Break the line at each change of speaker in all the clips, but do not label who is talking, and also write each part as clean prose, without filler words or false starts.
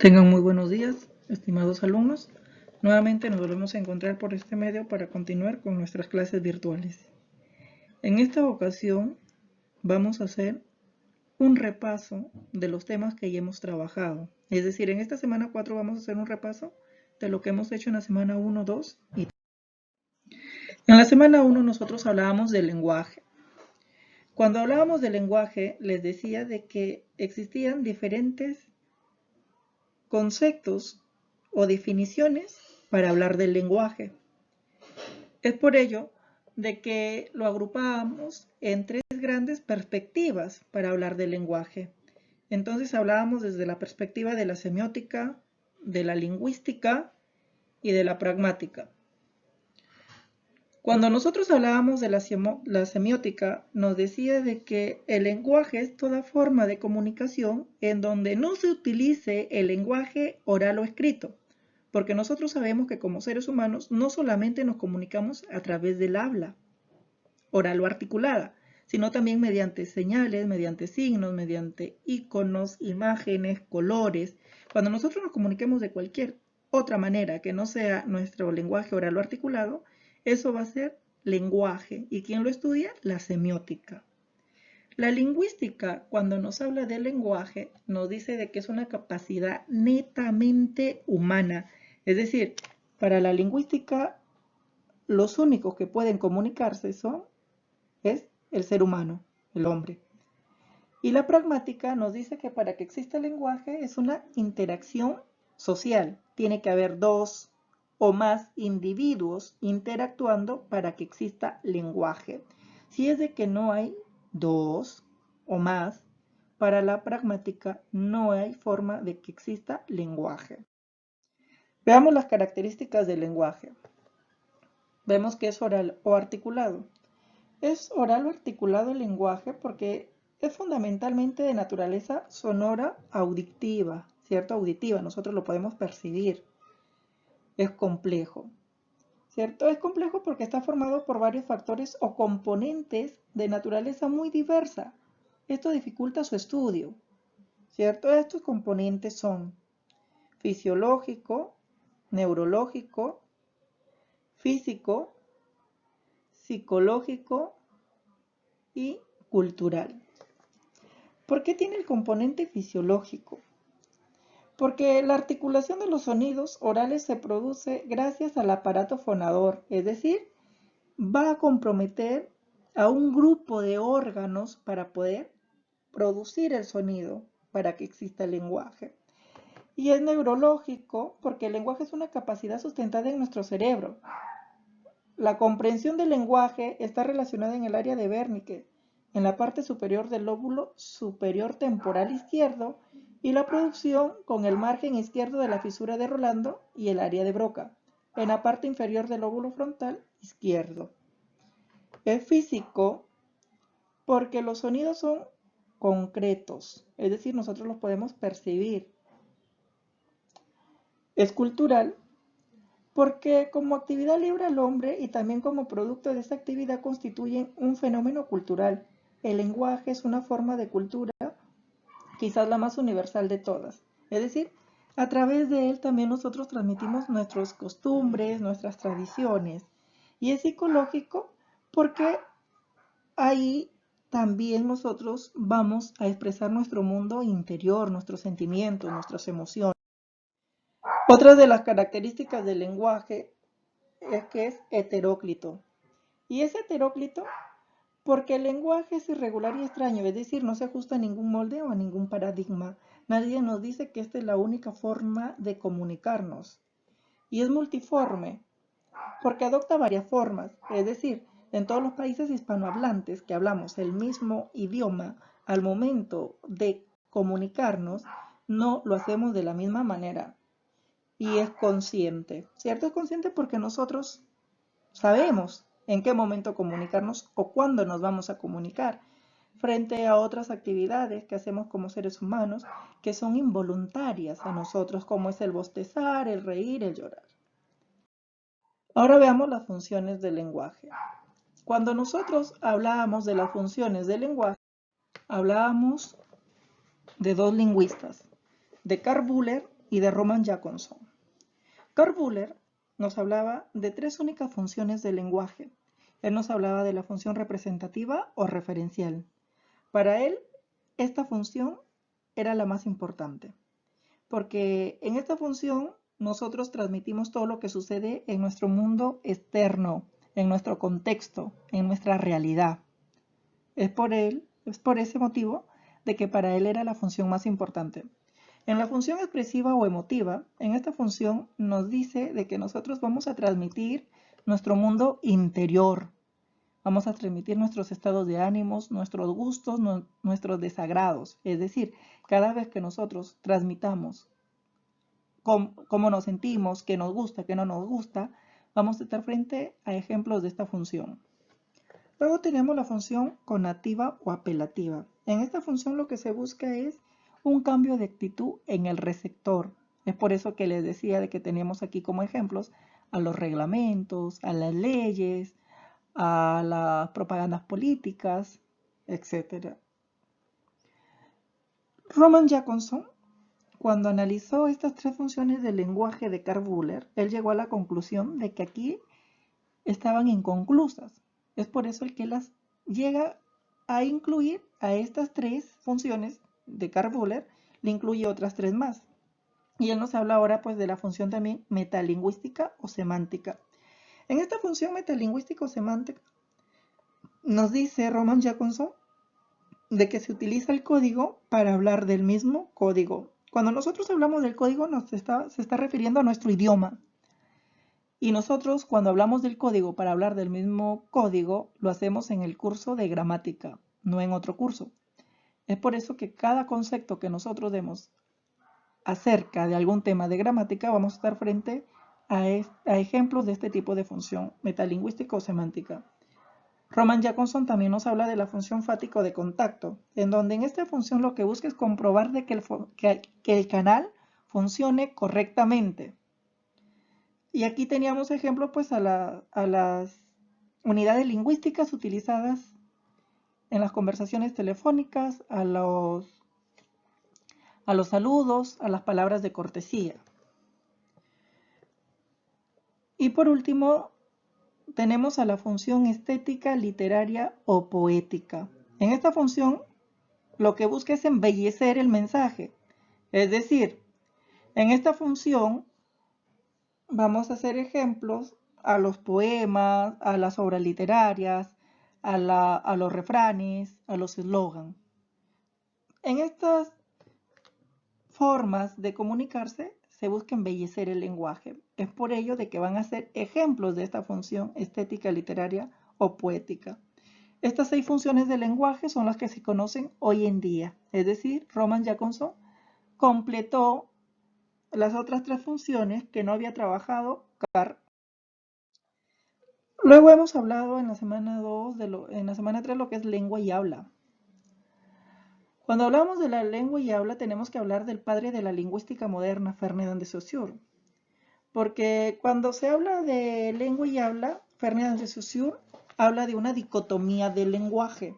Tengan muy buenos días, estimados alumnos. Nuevamente nos volvemos a encontrar por este medio para continuar con nuestras clases virtuales. En esta ocasión vamos a hacer un repaso de los temas que ya hemos trabajado. Es decir, en esta semana 4 vamos a hacer un repaso de lo que hemos hecho en la semana 1, 2 y 3. En la semana 1 nosotros hablábamos del lenguaje. Cuando hablábamos del lenguaje, les decía de que existían diferentes conceptos o definiciones para hablar del lenguaje. Es por ello de que lo agrupábamos en tres grandes perspectivas para hablar del lenguaje. Entonces hablábamos desde la perspectiva de la semiótica, de la lingüística y de la pragmática. Cuando nosotros hablábamos de la semiótica, nos decía de que el lenguaje es toda forma de comunicación en donde no se utilice el lenguaje oral o escrito, porque nosotros sabemos que como seres humanos no solamente nos comunicamos a través del habla, oral o articulada, sino también mediante señales, mediante signos, mediante iconos, imágenes, colores. Cuando nosotros nos comuniquemos de cualquier otra manera que no sea nuestro lenguaje oral o articulado, eso va a ser lenguaje. ¿Y quién lo estudia? La semiótica. La lingüística, cuando nos habla del lenguaje, nos dice de que es una capacidad netamente humana. Es decir, para la lingüística, los únicos que pueden comunicarse es el ser humano, el hombre. Y la pragmática nos dice que para que exista el lenguaje es una interacción social. Tiene que haber dos o más individuos interactuando para que exista lenguaje. Si es de que no hay dos o más, para la pragmática no hay forma de que exista lenguaje. Veamos las características del lenguaje. Vemos que es oral o articulado. Es oral o articulado el lenguaje porque es fundamentalmente de naturaleza sonora auditiva, ¿cierto? Auditiva, nosotros lo podemos percibir. Es complejo, ¿cierto? Es complejo porque está formado por varios factores o componentes de naturaleza muy diversa. Esto dificulta su estudio, ¿cierto? Estos componentes son fisiológico, neurológico, físico, psicológico y cultural. ¿Por qué tiene el componente fisiológico? Porque la articulación de los sonidos orales se produce gracias al aparato fonador, es decir, va a comprometer a un grupo de órganos para poder producir el sonido, para que exista el lenguaje. Y es neurológico porque el lenguaje es una capacidad sustentada en nuestro cerebro. La comprensión del lenguaje está relacionada en el área de Wernicke, en la parte superior del lóbulo superior temporal izquierdo, y la producción con el margen izquierdo de la fisura de Rolando y el área de Broca, en la parte inferior del lóbulo frontal izquierdo. Es físico porque los sonidos son concretos, es decir, nosotros los podemos percibir. Es cultural porque como actividad libre al hombre y también como producto de esta actividad constituyen un fenómeno cultural. El lenguaje es una forma de cultura, quizás la más universal de todas. Es decir, a través de él también nosotros transmitimos nuestras costumbres, nuestras tradiciones. Y es psicológico porque ahí también nosotros vamos a expresar nuestro mundo interior, nuestros sentimientos, nuestras emociones. Otra de las características del lenguaje es que es heteróclito. Y es heteróclito porque el lenguaje es irregular y extraño, es decir, no se ajusta a ningún molde o a ningún paradigma. Nadie nos dice que esta es la única forma de comunicarnos. Y es multiforme porque adopta varias formas, es decir, en todos los países hispanohablantes que hablamos el mismo idioma, al momento de comunicarnos, no lo hacemos de la misma manera. Y es consciente, ¿cierto? Es consciente porque nosotros sabemos en qué momento comunicarnos o cuándo nos vamos a comunicar, frente a otras actividades que hacemos como seres humanos que son involuntarias a nosotros, como es el bostezar, el reír, el llorar. Ahora veamos las funciones del lenguaje. Cuando nosotros hablábamos de las funciones del lenguaje, hablábamos de dos lingüistas, de Karl Bühler y de Roman Jacobson. Karl Buller nos hablaba de tres únicas funciones del lenguaje. Él nos hablaba de la función representativa o referencial. Para él, esta función era la más importante, porque en esta función nosotros transmitimos todo lo que sucede en nuestro mundo externo, en nuestro contexto, en nuestra realidad. Es por ese motivo de que para él era la función más importante. En la función expresiva o emotiva, en esta función nos dice de que nosotros vamos a transmitir nuestro mundo interior. Vamos a transmitir nuestros estados de ánimos, nuestros gustos, nuestros desagrados. Es decir, cada vez que nosotros transmitamos cómo nos sentimos, qué nos gusta, qué no nos gusta, vamos a estar frente a ejemplos de esta función. Luego tenemos la función conativa o apelativa. En esta función lo que se busca es un cambio de actitud en el receptor. Es por eso que les decía de que tenemos aquí como ejemplos a los reglamentos, a las leyes, a las propagandas políticas, etc. Roman Jacobson, cuando analizó estas tres funciones del lenguaje de Karl Buller, él llegó a la conclusión de que aquí estaban inconclusas. Es por eso el que las llega a incluir a estas tres funciones de Karl Buller, le incluye otras tres más. Y él nos habla ahora pues de la función también metalingüística o semántica. En esta función metalingüística o semántica nos dice Roman Jacobson de que se utiliza el código para hablar del mismo código. Cuando nosotros hablamos del código se está refiriendo a nuestro idioma. Y nosotros cuando hablamos del código para hablar del mismo código, lo hacemos en el curso de gramática, no en otro curso. Es por eso que cada concepto que nosotros demos acerca de algún tema de gramática, vamos a estar frente a ejemplos de este tipo de función metalingüística o semántica. Roman Jacobson también nos habla de la función fático de contacto, en donde en esta función lo que busca es comprobar de que el canal funcione correctamente. Y aquí teníamos ejemplos pues a las unidades lingüísticas utilizadas en las conversaciones telefónicas, a los saludos, a las palabras de cortesía. Y por último, tenemos a la función estética, literaria o poética. En esta función, lo que busca es embellecer el mensaje. Es decir, en esta función vamos a hacer ejemplos a los poemas, a las obras literarias, a los refranes, a los eslogans. En estas formas de comunicarse se busca embellecer el lenguaje. Es por ello de que van a ser ejemplos de esta función estética, literaria o poética. Estas 6 funciones del lenguaje son las que se conocen hoy en día. Es decir, Roman Jacobson completó las otras 3 funciones que no había trabajado Karl. Luego hemos hablado en la semana 2, en la semana 3, lo que es lengua y habla. Cuando hablamos de la lengua y habla, tenemos que hablar del padre de la lingüística moderna, Ferdinand de Saussure. Porque cuando se habla de lengua y habla, Ferdinand de Saussure habla de una dicotomía del lenguaje.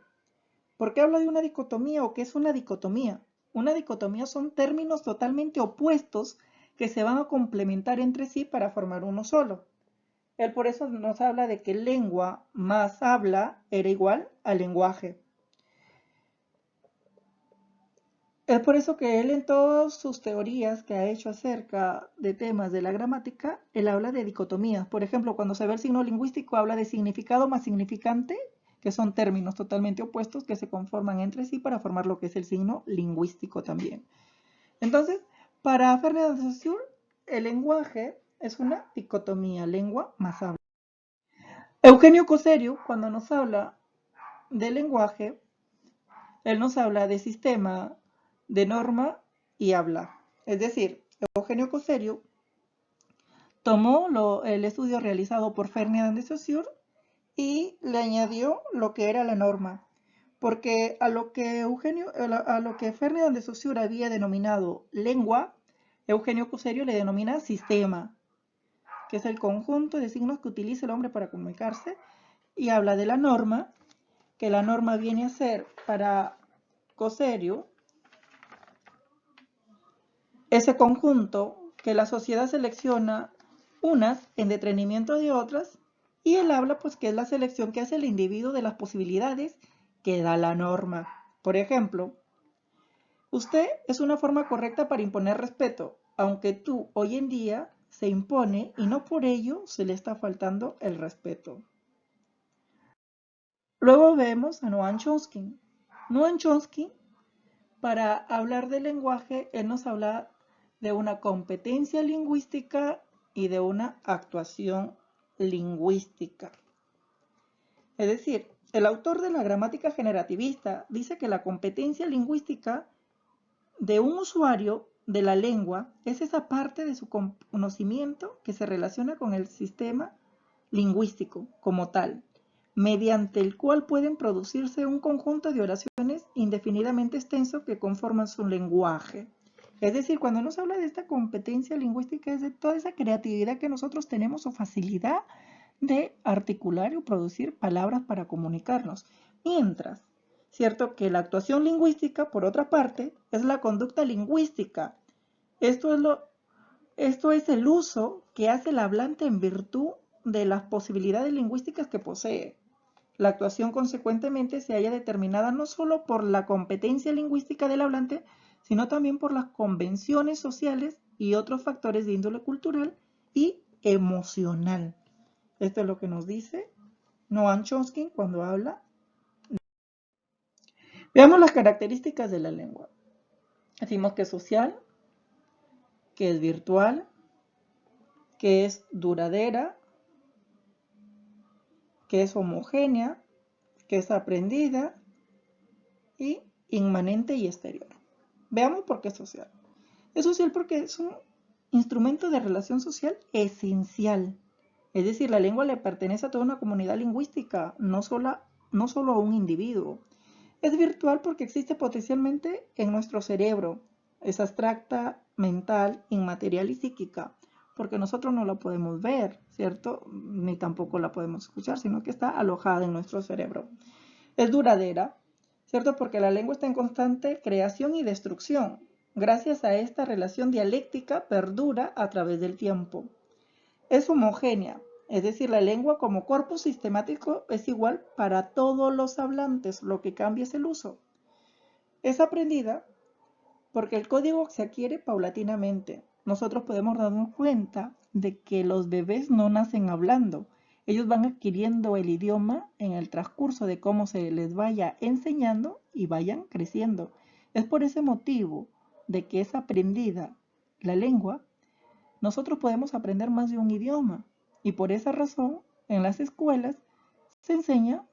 ¿Por qué habla de una dicotomía o qué es una dicotomía? Una dicotomía son términos totalmente opuestos que se van a complementar entre sí para formar uno solo. Él por eso nos habla de que lengua más habla era igual a lenguaje. Es por eso que él en todas sus teorías que ha hecho acerca de temas de la gramática, él habla de dicotomías. Por ejemplo, cuando se ve el signo lingüístico, habla de significado más significante, que son términos totalmente opuestos que se conforman entre sí para formar lo que es el signo lingüístico también. Entonces, para Ferdinand de Saussure, el lenguaje es una dicotomía, lengua más habla. Eugenio Coserio, cuando nos habla del lenguaje, él nos habla de sistema, de norma y habla. Es decir, Eugenio Coserio tomó el estudio realizado por Ferdinand de Saussure y le añadió lo que era la norma. Porque a lo que Ferdinand de Saussure había denominado lengua, Eugenio Coserio le denomina sistema, que es el conjunto de signos que utiliza el hombre para comunicarse, y habla de la norma, que la norma viene a ser para Coserio ese conjunto que la sociedad selecciona unas en detrimento de otras, y el habla, pues, que es la selección que hace el individuo de las posibilidades que da la norma. Por ejemplo, usted es una forma correcta para imponer respeto, aunque tú hoy en día se impone y no por ello se le está faltando el respeto. Luego vemos a Noam Chomsky. Noam Chomsky, para hablar del lenguaje, él nos habla de una competencia lingüística y de una actuación lingüística. Es decir, el autor de la gramática generativista dice que la competencia lingüística de un usuario de la lengua es esa parte de su conocimiento que se relaciona con el sistema lingüístico como tal, mediante el cual pueden producirse un conjunto de oraciones indefinidamente extenso que conforman su lenguaje. Es decir, cuando nos habla de esta competencia lingüística es de toda esa creatividad que nosotros tenemos o facilidad de articular o producir palabras para comunicarnos. Mientras, cierto que la actuación lingüística, por otra parte, es la conducta lingüística. Esto es el uso que hace el hablante en virtud de las posibilidades lingüísticas que posee. La actuación, consecuentemente, se halla determinada no solo por la competencia lingüística del hablante, sino también por las convenciones sociales y otros factores de índole cultural y emocional. Esto es lo que nos dice Noam Chomsky cuando habla. Veamos las características de la lengua. Decimos que es social, que es virtual, que es duradera, que es homogénea, que es aprendida y inmanente y exterior. Veamos por qué es social. Es social porque es un instrumento de relación social esencial. Es decir, la lengua le pertenece a toda una comunidad lingüística, no solo a un individuo. Es virtual porque existe potencialmente en nuestro cerebro. Es abstracta, mental, inmaterial y psíquica, porque nosotros no la podemos ver, ¿cierto? Ni tampoco la podemos escuchar, sino que está alojada en nuestro cerebro. Es duradera, ¿cierto? Porque la lengua está en constante creación y destrucción. Gracias a esta relación dialéctica perdura a través del tiempo. Es homogénea, es decir, la lengua como corpus sistemático es igual para todos los hablantes, lo que cambia es el uso. Es aprendida porque el código se adquiere paulatinamente. Nosotros podemos darnos cuenta de que los bebés no nacen hablando. Ellos van adquiriendo el idioma en el transcurso de cómo se les vaya enseñando y vayan creciendo. Es por ese motivo de que es aprendida la lengua, nosotros podemos aprender más de un idioma. Y por esa razón, en las escuelas se enseña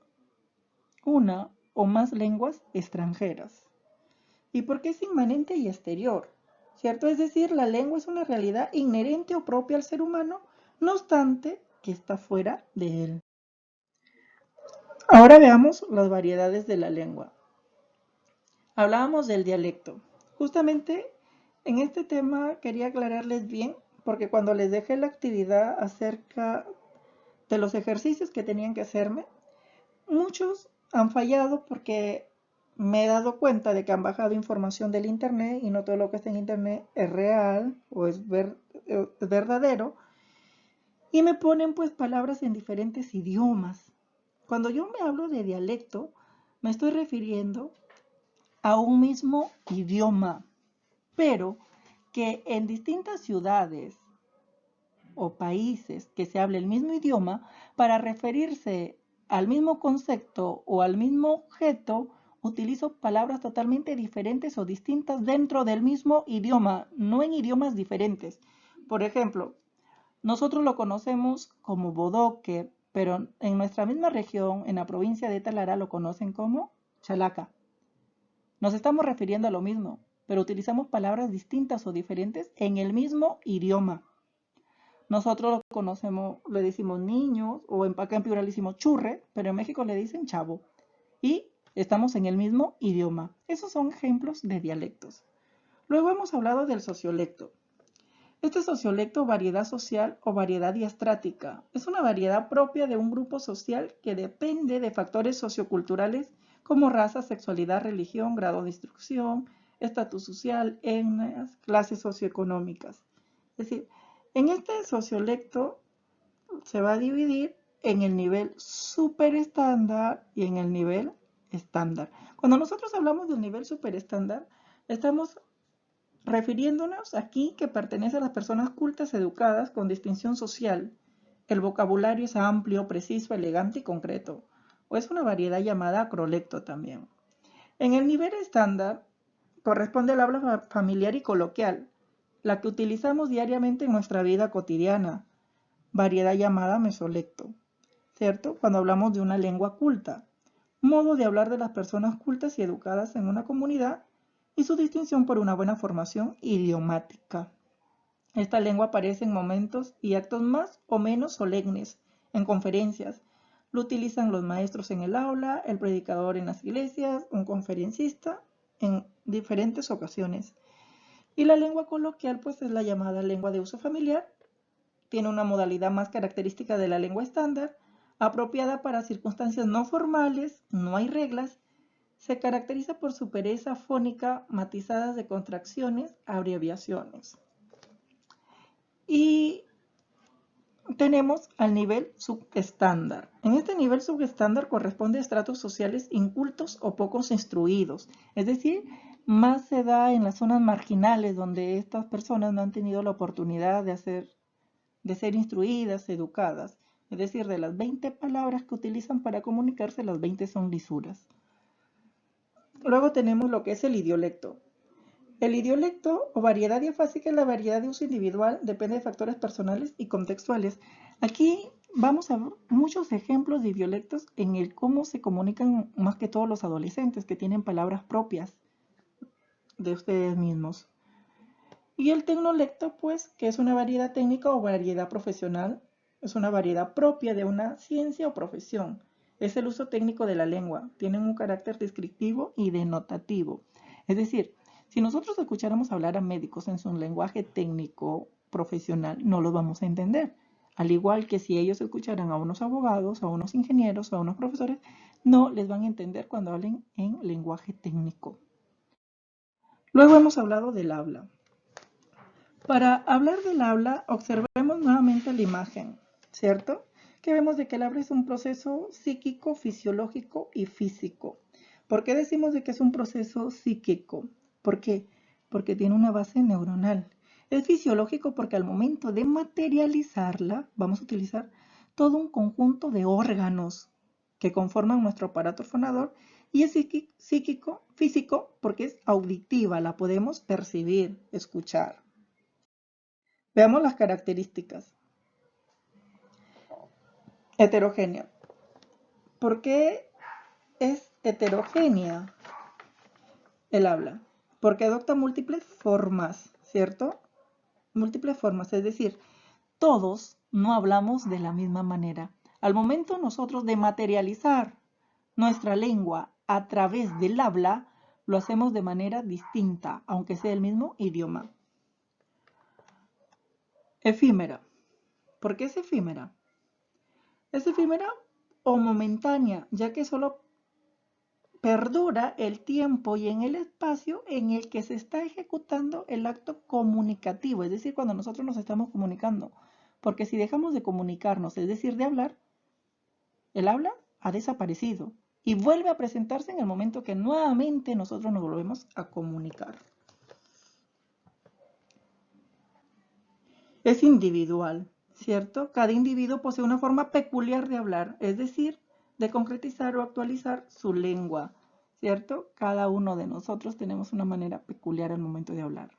una o más lenguas extranjeras. ¿Y por qué es inmanente y exterior? ¿Cierto? Es decir, la lengua es una realidad inherente o propia al ser humano, no obstante que está fuera de él. Ahora veamos las variedades de la lengua. Hablábamos del dialecto. Justamente en este tema quería aclararles bien, porque cuando les dejé la actividad acerca de los ejercicios que tenían que hacerme, muchos han fallado porque me he dado cuenta de que han bajado información del internet y no todo lo que está en internet es real o es verdadero, y me ponen pues palabras en diferentes idiomas. Cuando yo me hablo de dialecto, me estoy refiriendo a un mismo idioma, pero que en distintas ciudades o países que se hable el mismo idioma, para referirse al mismo concepto o al mismo objeto, utilizo palabras totalmente diferentes o distintas dentro del mismo idioma, no en idiomas diferentes. Por ejemplo, nosotros lo conocemos como bodoque, pero en nuestra misma región, en la provincia de Talara, lo conocen como chalaca. Nos estamos refiriendo a lo mismo, pero utilizamos palabras distintas o diferentes en el mismo idioma. Nosotros lo conocemos, le decimos niños, o acá en Piura le decimos churre, pero en México le dicen chavo. Y estamos en el mismo idioma. Esos son ejemplos de dialectos. Luego hemos hablado del sociolecto. Este sociolecto, variedad social o variedad diastrática, es una variedad propia de un grupo social que depende de factores socioculturales como raza, sexualidad, religión, grado de instrucción, estatus social, etnias, clases socioeconómicas. Es decir, en este sociolecto se va a dividir en el nivel superestándar y en el nivel estándar. Cuando nosotros hablamos del nivel superestándar, estamos refiriéndonos aquí que pertenece a las personas cultas educadas con distinción social. El vocabulario es amplio, preciso, elegante y concreto, o es una variedad llamada acrolecto también. En el nivel estándar corresponde al habla familiar y coloquial, la que utilizamos diariamente en nuestra vida cotidiana, variedad llamada mesolecto, ¿cierto? Cuando hablamos de una lengua culta, modo de hablar de las personas cultas y educadas en una comunidad y su distinción por una buena formación idiomática. Esta lengua aparece en momentos y actos más o menos solemnes, en conferencias. Lo utilizan los maestros en el aula, el predicador en las iglesias, un conferencista en diferentes ocasiones. Y la lengua coloquial pues es la llamada lengua de uso familiar. Tiene una modalidad más característica de la lengua estándar, apropiada para circunstancias no formales, no hay reglas. Se caracteriza por su pereza fónica matizadas de contracciones, abreviaciones. Y tenemos al nivel subestándar. En este nivel subestándar corresponde a estratos sociales incultos o pocos instruidos, es decir, más se da en las zonas marginales donde estas personas no han tenido la oportunidad de ser instruidas, educadas. Es decir, de las 20 palabras que utilizan para comunicarse, las 20 son lisuras. Luego tenemos lo que es el idiolecto. El idiolecto o variedad diafásica es la variedad de uso individual, depende de factores personales y contextuales. Aquí vamos a ver muchos ejemplos de idiolectos en el cómo se comunican más que todos los adolescentes que tienen palabras propias de ustedes mismos. Y el tecnolecto, pues, que es una variedad técnica o variedad profesional, es una variedad propia de una ciencia o profesión. Es el uso técnico de la lengua, tienen un carácter descriptivo y denotativo. Es decir, si nosotros escucháramos hablar a médicos en su lenguaje técnico profesional, no los vamos a entender. Al igual que si ellos escucharan a unos abogados, a unos ingenieros, a unos profesores, no les van a entender cuando hablen en lenguaje técnico. Luego hemos hablado del habla. Para hablar del habla, observemos nuevamente la imagen, ¿cierto? Que vemos de que el habla es un proceso psíquico, fisiológico y físico. ¿Por qué decimos de que es un proceso psíquico? ¿Por qué? Porque tiene una base neuronal. Es fisiológico porque al momento de materializarla, vamos a utilizar todo un conjunto de órganos que conforman nuestro aparato fonador, y es psíquico, físico, porque es auditiva, la podemos percibir, escuchar. Veamos las características. Heterogénea. ¿Por qué es heterogénea el habla? Porque adopta múltiples formas, ¿cierto? Múltiples formas, es decir, todos no hablamos de la misma manera. Al momento nosotros de materializar nuestra lengua a través del habla, lo hacemos de manera distinta, aunque sea el mismo idioma. Efímera. ¿Por qué es efímera? Es efímera o momentánea, ya que solo perdura el tiempo y en el espacio en el que se está ejecutando el acto comunicativo, es decir, cuando nosotros nos estamos comunicando. Porque si dejamos de comunicarnos, es decir, de hablar, el habla ha desaparecido y vuelve a presentarse en el momento que nuevamente nosotros nos volvemos a comunicar. Es individual, ¿cierto? Cada individuo posee una forma peculiar de hablar, es decir, de concretizar o actualizar su lengua, ¿cierto? Cada uno de nosotros tenemos una manera peculiar al momento de hablar.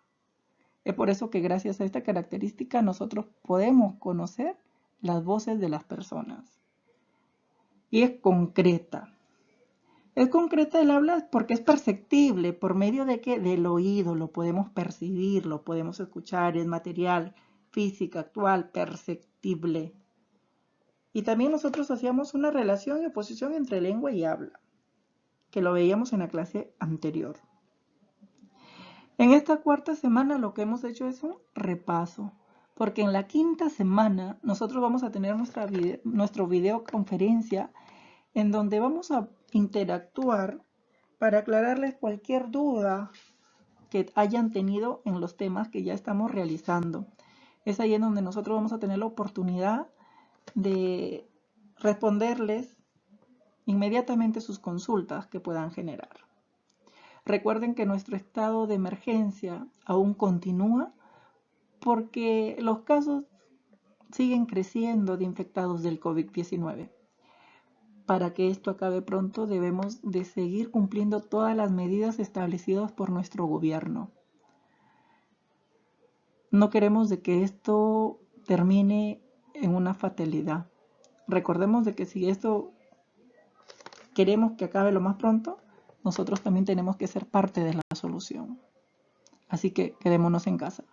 Es por eso que gracias a esta característica nosotros podemos conocer las voces de las personas. Y es concreta. Es concreta el habla porque es perceptible, por medio de que del oído lo podemos percibir, lo podemos escuchar, es material, física, actual, perceptible. Y también nosotros hacíamos una relación y oposición entre lengua y habla, que lo veíamos en la clase anterior. En esta cuarta semana lo que hemos hecho es un repaso, porque en la quinta semana nosotros vamos a tener nuestra videoconferencia en donde vamos a interactuar para aclararles cualquier duda que hayan tenido en los temas que ya estamos realizando. Es ahí en donde nosotros vamos a tener la oportunidad de responderles inmediatamente sus consultas que puedan generar. Recuerden que nuestro estado de emergencia aún continúa porque los casos siguen creciendo de infectados del COVID-19. Para que esto acabe pronto debemos de seguir cumpliendo todas las medidas establecidas por nuestro gobierno. No queremos de que esto termine en una fatalidad. Recordemos de que si esto queremos que acabe lo más pronto, nosotros también tenemos que ser parte de la solución. Así que quedémonos en casa.